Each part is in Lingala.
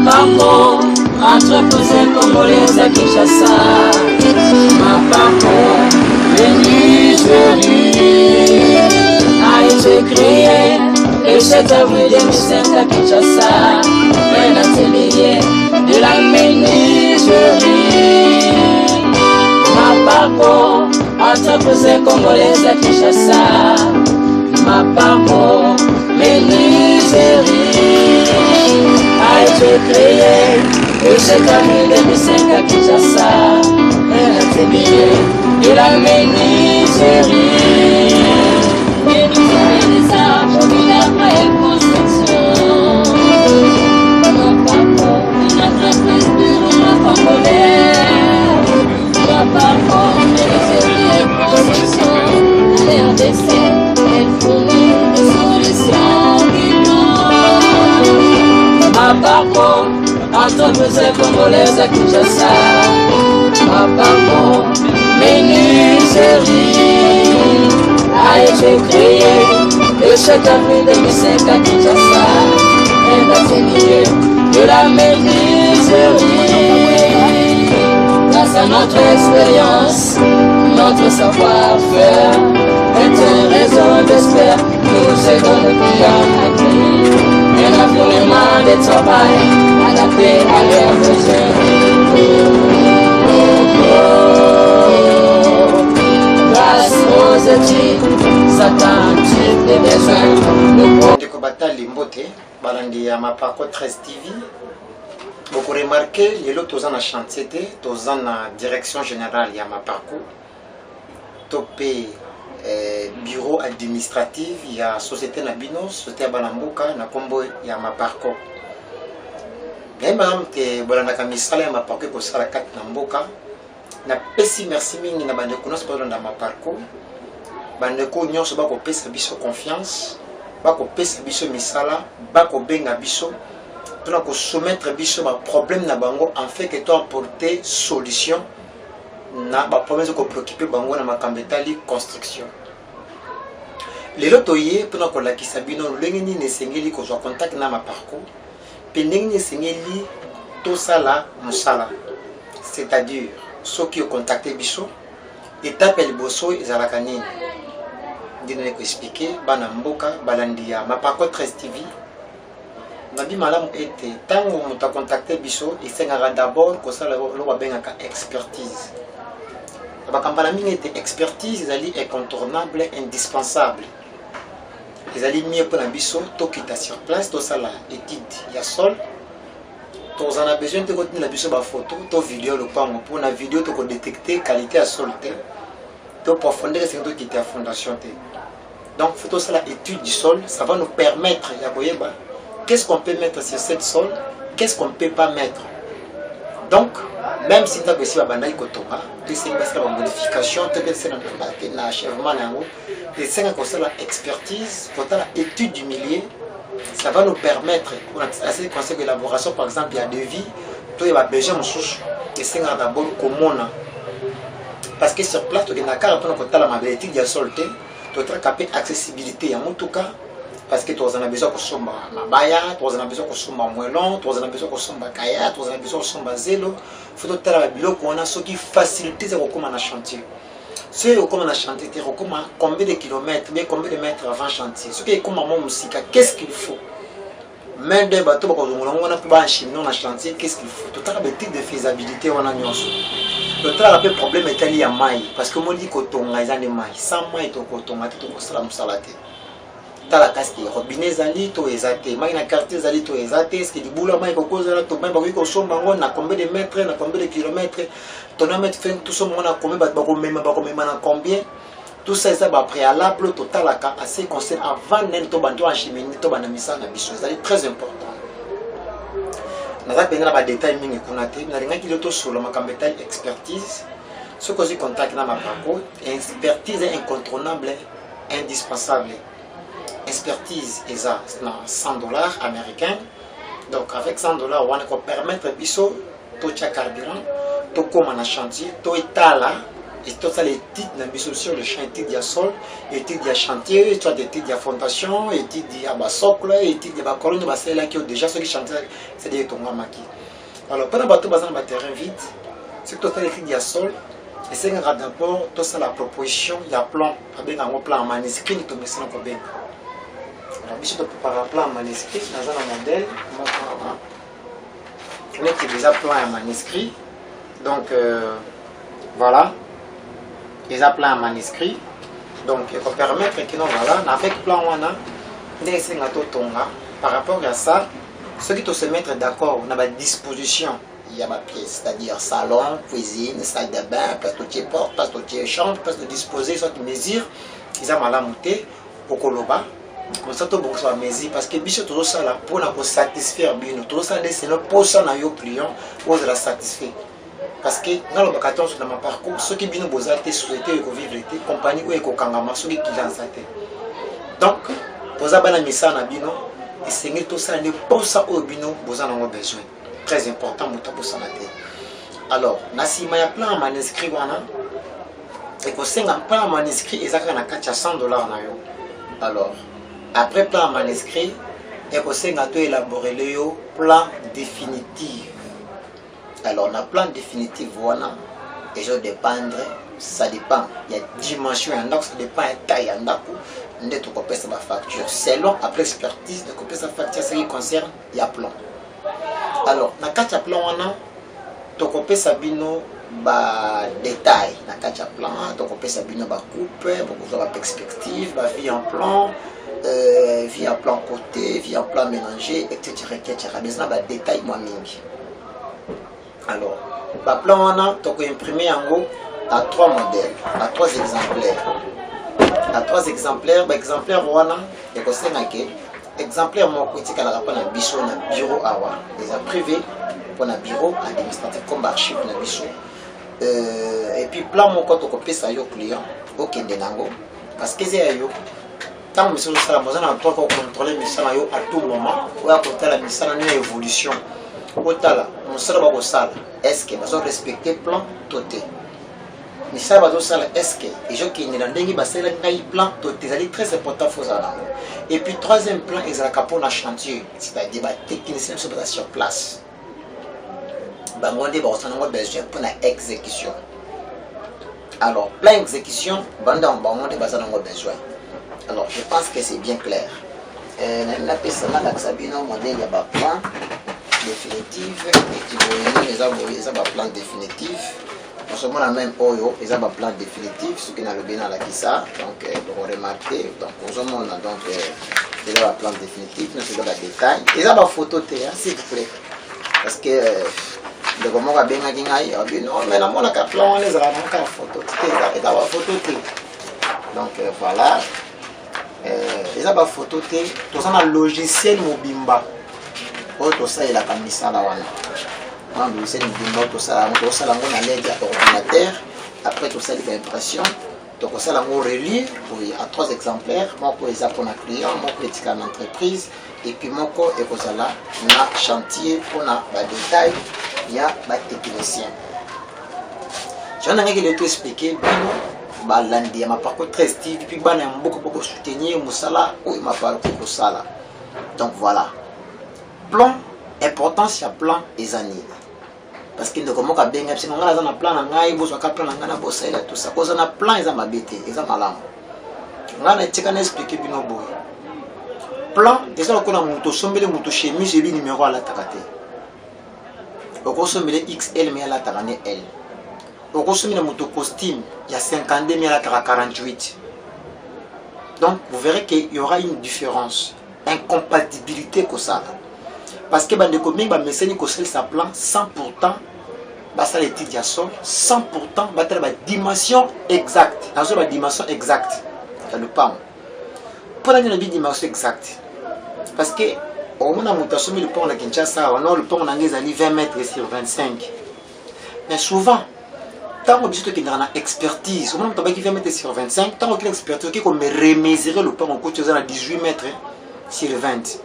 Mapaco, entreprise congolaise à Kinshasa. Mapaco, menuiserie a été créé le 7 avril 2005 à Kinshasa. Un atelier de la menuiserie. Mapaco, entreprise congolaise à Kinshasa. Mapaco, menuiserie a été créé le 7 avril 2005 à Kinshasa. Un atelier de la menuiserie. Menuiserie des arts, milagres et construction. Mapaco, une entreprise du roulement congolais. Mapaco, menuiserie et construction. La RDC, elle fournit des solutions innovantes. Mapaco, entreprise congolaise à Kinshasa. Mapaco, menuiserie a été créé le 7 avril 2005 à Kinshasa. Un atelier de la menuiserie. Grâce à notre expérience, notre savoir-faire est un réseau d'experts nous aidons le client à créer un environnement de travail adapté à leurs besoins. Grâce aux études attentives des besoins. Ndeko Batali Mbote, balandi ya Mapaco 13 TV. Beaucoup remarqué, lelo toza na chantier te, toza na direction générale ya Mapaco. Topé bureau administratif ya société Nabino, société ya Banambuka na kombo ya Mapaco. Même te bolanda misala ya Mapaco ko sala kat na mboka. Na pesi merci mingi na bandeko nyonso bolanda Mapaco. Bandeko nyonso bako pesa biso confiance, bako pesa biso misala, bako benga biso. Tona ko soumettre biso ba problème na bango en fait que toi apporter solution na ba problème ko préoccuper bango na makambetali construction. Lelo toye pona ko lakisa bino lenge ni nesengeli ko zwa contact na Mapaco pe ndenge ni sengeli to sala musala, c'est-à-dire ceux qui ont contacté biso étape el bosso ezalaka nini ndine ko expliquer bana mboka balandi ya Mapaco 13 TV. Nabi malamu ete tango muta contacter biso esengaka d'abord ko sala lo babengaka expertise. Bakambala mingi ete expertise ezali incontournable, indispensable. Ezali mieux pour la biso to kita sur place to sala étude ya sol. To en a besoin de retenir la biso ba photo to vidéo le pango pour na vidéo to ko détecter qualité à sol te. To profondeur c'est to kita fondation te. Donc photo sala étude du sol, ça va nous permettre ya koyeba qu'est-ce qu'on peut mettre sur cette sol, qu'est-ce qu'on ne peut pas mettre. Donc, même si tu as besoin de la modification, tu as l'achèvement, tu as l'expertise, tu as l'étude du milieu, ça va nous permettre, pour assez conseil d'élaboration, par exemple, il y a des vies, tu as besoin de souche, tu as d'abord comment. Parce que sur place, tu as la l'étude du sol, tu as l'accessibilité, en tout cas. Parce que tu as besoin de somba mabaya, tu as besoin de somba moellon, tu as besoin de somba kaya, tu as besoin de somba zélo. Il faut que tu aies ce qui facilite le chantier. Si tu as un chantier, tu as combien de kilomètres, combien de mètres avant chantier. Ce qui est comme un musique, qu'est-ce qu'il faut? Même des bateaux, on a un chemin dans chantier, qu'est-ce qu'il faut? Tu as un type de faisabilité, on a tu as un problème lié à maille. Parce que moi, je dis que tu as des mailles. Sans maille, tu as un salade. Tala kaski robinet zali to ezate mai na quartier zali to ezate ce que du boulot mai ko zala to mai ba ko somba ngona combien de mètres na combien de kilomètres to na mettre fin tout ça mona combien ba ko mema na combien tout ça ça ba préalable total aka assez conseil avant nen to bantu en chimie to bana misa na biso zali très important na za benga ba détail mingi kunate na ringa ki to solo makambeta expertise ce que je contacte na Mapaco expertise incontournable indispensable. Expertise est à $100 américains. Donc avec $100, on va permettre biso to cha carburant, to comme un chantier, to étala Et tout ça, les titres, sur le chantier de sol, les titres de chantier, tu as des titres de fondation, les titres de socle, les titres de colonne, c'est là qui ont déjà ceux qui chantent, c'est des tongs maquis. Alors, pendant que tu as un terrain vide, c'est tout ça, les titres de sol, et c'est d'abord, tout ça, la proposition, il y a plan, avec un plan manuscrit, tu mets ça dans le bien. Alors, si tu prépares un plan manuscrit, dans un modèle, on a déjà plan manuscrit, donc voilà. Ils ont plein manuscrit, donc il faut permettre que nous voilà, avec plan par rapport à ça, ceux qui doivent se mettre d'accord, on a une disposition, il y a ma pièce, c'est-à-dire salon, cuisine, salle de bain, place de porte, place de chambre, place de disposer, soit de mesure, ils ont mal à monter pour Koloba, comme ça tout le monde soit mesure, parce que bicho tout ça là pour nous satisfaire bien, tout ça c'est le pour ça nos clients pour la satisfaire. Parce que dans le bâtiment sur mon parcours, ceux qui viennent aux artistes, société, vivre, compagnie ou éco-kangama, ceux qui lancent. Donc, pour ça, il y a bino, et c'est tout ça, ne pas ça au bino, vous en avez besoin. Très important, pour ça. Alors, si il y a plein de manuscrits, et que c'est un plan manuscrit, ils ont 100 $. Alors, après plan manuscrit, et que c'est un élaboré le plan définitif. Alors, le plan définitif, voilà, et je dépendre, ça dépend. Il y a dimension, ça dépend de la taille, de tout couper sa facture. Selon, après expertise, de couper sa facture, ce qui concerne, il y a plan. Alors, dans le plan, tu coupes sa bino, détail. Dans le plan, tu coupes sa bino, coupe, beaucoup de perspective, vie en plan. Vie en plan côté, vie en plan mélangé, etc. Mais ça, c'est détail, moi, mingi. Alors, le plan, tu peux imprimer en gros à 3 modèles, à 3 exemplaires. À 3 exemplaires, exemplaire, il y a exemplaire, moi, je suis un bureau à les a privés pour un bureau administratif comme archive dans biso. Et puis, plan, mon compte, tu peux ça au client, au Kendenango, parce que c'est yo. Tant que nous sommes contrôler à tout moment, ou à côté la mission en évolution. Est-ce que nous respecter le plan toté? Est-ce que les gens qui sont dans le plan toté, c'est très important. Et puis, troisième plan, ils ont pour le chantier, c'est-à-dire les techniciens sur place. Ils ont besoin pour l'exécution. Alors, plan exécution, ils ont besoin. Alors, je pense que c'est bien clair. La personne a un modèle, il y a un plan définitif, et ils ont un plan définitif. Non seulement la même Oyo, ils ont un plan définitif, ce qui n'a le bien à la Kissa, donc vous remarquez, donc aux hommes, donc ils ont un plan définitif, nous faisons le détail. Ils ont une photo, s'il vous plaît. Parce que de comment on va bien dire, non, mais dans mon plan, ils ont une photo, ils ont une photo. Donc voilà. Ils ont une photo, tout ça dans le logiciel Mobimba. Tout ça, il a mis ça là. Le logiciel Mobimba, tout ça, on a l'aide à l'ordinateur. Après tout ça, il y a l'impression. Donc ça, on relire à 3 exemplaires. Moi, pour les apprendre à client, moi, pour les en entreprise. Et puis, moi, pour le chantier, pour le détail, il y a des techniciens. Je vais vous expliquer. Balandi ma parcours très style puis ban beaucoup soutenir musala ou ma parcours sala. Donc voilà. Plan importance ya plan ezani. Parce que ndoko moka benga parce que ngala za na plan na ngai bo so ka plan na ngana bo sala tout ça. Cause na plan eza mabete, eza malamu. Ngana tika na expliquer bino boy. Plan eza ko na muto sombele muto chemise bi numéro ala takate. Ko sombele XL mais ala takane L. Au consommé de moto costume, il y a 52 000 à 48. Donc, vous verrez qu'il y aura une différence, incompatibilité que ça. Parce que les communes, les médecins qui ça plan, 100%, ça les titres 100%, la dimension exacte. Dans la dimension exacte, ça le pas. Pour la dimension exacte, parce que au moment où on a soumis le pont de Kinshasa, on a le pont de 20 mètres sur 25. Mais souvent, tant que tu as une expertise, au moment où tu as 20 mètres sur 25, tant que tu as une expertise, tu as remesurer le pont en à 18 mètres sur 20.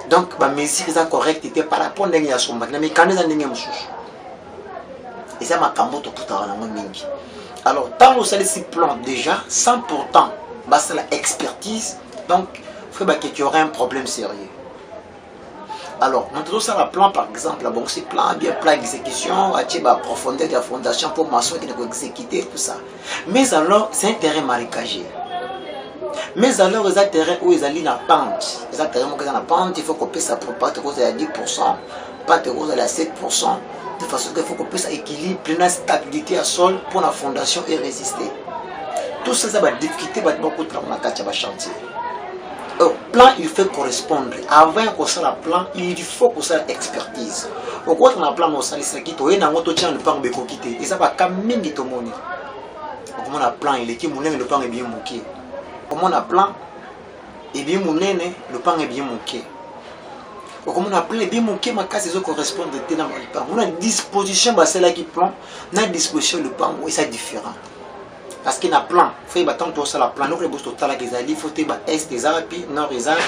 Donc, la mesure est correcte par rapport à la mécanisme de et ça m'a cambo tout à l'heure. Alors, tant vous savez ce plan déjà, sans pourtant, c'est la expertise, donc, il faut qu'il y aurait un problème sérieux. Alors, nous ça le plan, par exemple, bon, c'est plan, bien plan d'exécution, profondeur de la fondation pour maçon qui doit exécuter, tout ça. Mais alors, c'est un terrain marécagé. Mais alors, les terrains où ils allaient la pente, les terrains où ils la pente, il faut couper ça pour pas te causer à 10%, pas te causer à 7%, de façon qu'il faut couper ça équilibre, pleine stabilité à sol pour la fondation et résister. Tout ça, ça va difficulter beaucoup de travail dans le chantier. Au plan, il faut correspondre. Avant qu'on soit le plan, il faut qu'on soit l'expertise. Au quoi on a plan, on s'est dit que tu es dans le plan, le plan est quitter. Et ça va quand même de ton monnaie. Comment on a plan, il est qui mon le plan est bien moqué. Comment on a plan, et bien mon le plan est bien moqué. Comment on a plan, et bien moqué, ma casse, ils correspondent dans le plan. On a une disposition, c'est là qui plan, on a une disposition, le plan, et c'est différent. Parce qu'il y a un plan, il faut que la plan, il faut que il faut que l'Est des Arabes, Nord des Arabes,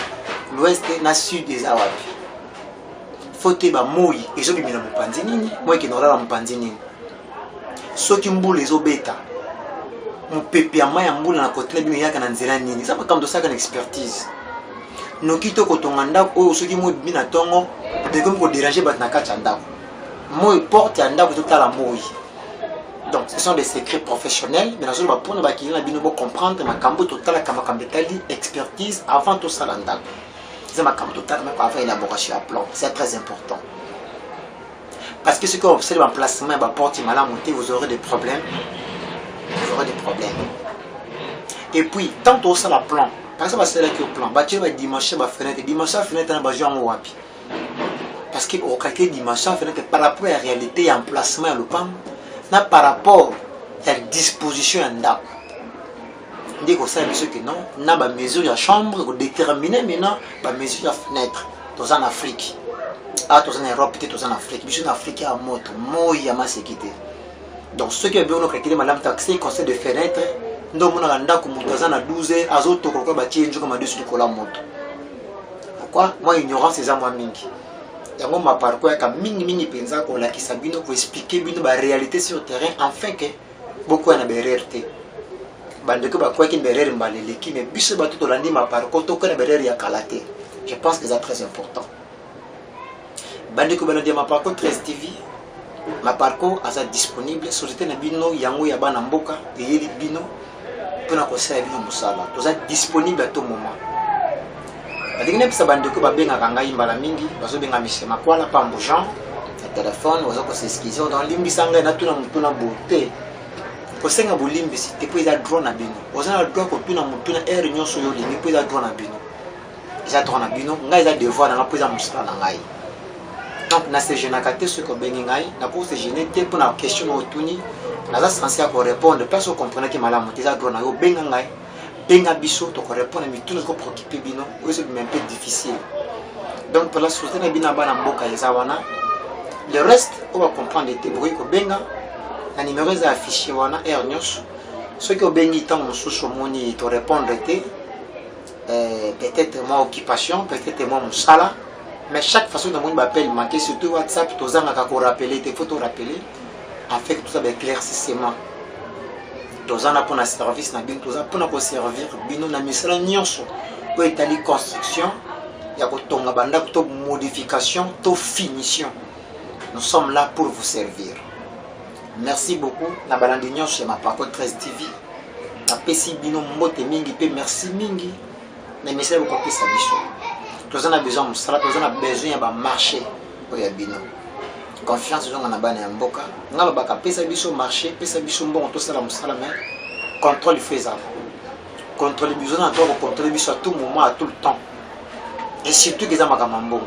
l'Ouest et Sud des Arabes. Il faut que moi, et je vais me panzini, moi qui n'aura pas panzini. Ceux qui m'boulent les obéta, mon pépé à moi, m'boule dans la côté, il y a un zélanini. Ça va comme ça une expertise. Nous quittons quand on anda, ou ceux qui m'ont bien à tongo, de comme pour déranger, bat na kachanda. Moi, porte anda, vous tout à la moi. Donc, ce sont des secrets professionnels, mais nous allons comprendre que expertise avant tout ça. C'est ma total avant l'élaboration à plan. C'est très important. Parce que ce que vous observez en placement, vous aurez des problèmes. Vous aurez des problèmes. Et puis, tant que ça la plan, par exemple, c'est là que le plan, tu vas dimanche la fenêtre, dimanche la fenêtre, parce que au calcul dimanche la fenêtre, par rapport à la réalité et emplacement, le plan, par rapport à la disposition en date. On dit que ça, que non, on a des mesures de chambre, on détermine maintenant les mesures de fenêtre. Dans en Afrique, dans en Europe, dans en Afrique, mais en Afrique, il y a un mot, il y a ma sécurité. Donc, ceux qui ont besoin de calculer, madame taxé, conseil de fenêtre, nous avons un date comme dans en 12 heures, à autres, on va tirer comme un dessus de la moto. Pourquoi? Moi, ignorance, c'est à moi, mingi. Yango ma parcours ya mingi penza ko la kisabino pour expliquer bino la réalité sur le terrain afin que beaucoup na bererte bande que ba quoi qui berere mbaleleki mais biso ba tout landi ma parcours to ko na berere ya kalate. Je pense que c'est très important. Bande que balandi ma parcours 13 TV ma parcours asa disponible sur le bino yango ya bana mboka et bino pour na ko sala bino musala to za disponible à tout moment. Adingine pisa bandeko babenga kanga imbala mingi bazo benga misema kwala pambo Jean le téléphone wazo ko s'excuser dans limbi sanga na tuna mutuna beauté ko senga bulimbi si te poza drone na bino wazo na droit ko tuna mutuna air nyonso yo limbi poza drone na bino isa drone na bino ngai za devoir na poza musala na ngai donc na se jeune kate ce ko bengi ngai na ko se jeune te pour na question otuni na za censé ko répondre parce que comprendre que malamu te za drone na yo benga ngai benga biso to répondre mais tout ko préoccuper bino c'est un peu difficile donc pour la société na bina bana mboka ezawana le reste on va comprendre te bruit ko benga na numéro za affiché wana ernios ce que bengi tant mususu moni to répondre te peut-être moi occupation peut-être moi musala mais chaque façon de mon m'appelle manquer surtout WhatsApp to zanga ka ko rappeler te faut te rappeler afin que tout ça éclaircissement tozana pour un service na bino toza pour na servir bino na misala nyonso pour étaler construction ya ko tonga banda to modification to finition. Nous sommes là pour vous servir. Merci beaucoup na balandi nyonso ma parcours 13 TV na pesi bino mbote mingi pe merci mingi na misala ko pesa biso tozana besoin musala tozana besoin ya ba marché pour ya bino confiance dans la bana mboka ngaba baka pesa biso marché pesa biso mbongo to sala musala mais contrôle faisable contrôle besoin de contrôler biso à tout moment à tout le temps et surtout que za makama mbongo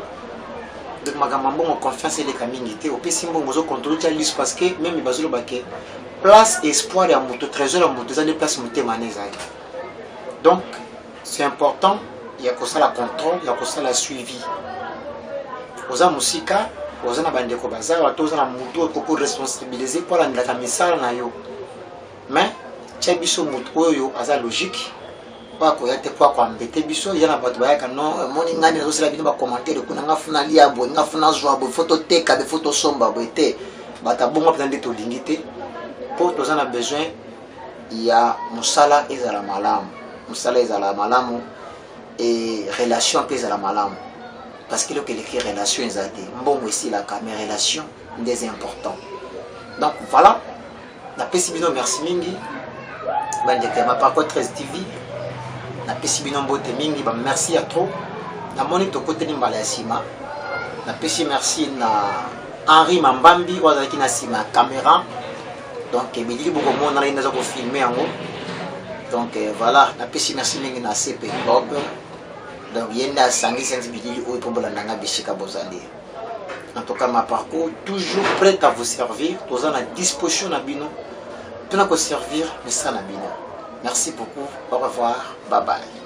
donc makama mbongo confiance et les kamingité au pesi mbongo zo contrôler ta liste parce que même bazolo baké place espoir ya moto trésor ya moto za des places moté maneza donc c'est important il y a que ça la contrôle il y a que ça la suivi oza musika oza na bandeko baza wato oza na mutu ko responsabiliser pour la ndaka misala na yo mais tia biso mutu oyo aza logique pas ko yate kwa kwa mbete biso yana bato bayaka non moni ngani zo sala bino ba commentaire ko nga funa liabo nga funa zwa bo photo teka be photo somba bo ete bata bongo peut-être to lingité pour oza na besoin ya musala ezala malamu, musala ezala malamu et relation pe ezala malamu, parce que le que les relations ezate mbongo ici la mais relation des importants. Donc voilà, na pesi bino merci mingi bandeke Maparcou 13 TV, na pesi bino mbote mingi ba merci à trop na moni to côté ni mbala ya sima, na pesi merci na Henri Mambambi wazaki na sima caméra, donc bilili boko mona na inza ko filmer yango, donc voilà, na pesi merci mingi na CP Bob, donc yenda sangi sensi bilili o pour bolanda bishika bozali. En tout cas Maparcou toujours prêt à vous servir, tous en à disposition na bino, tout na ko servir mais ça na bino. Merci beaucoup, au revoir, bye bye.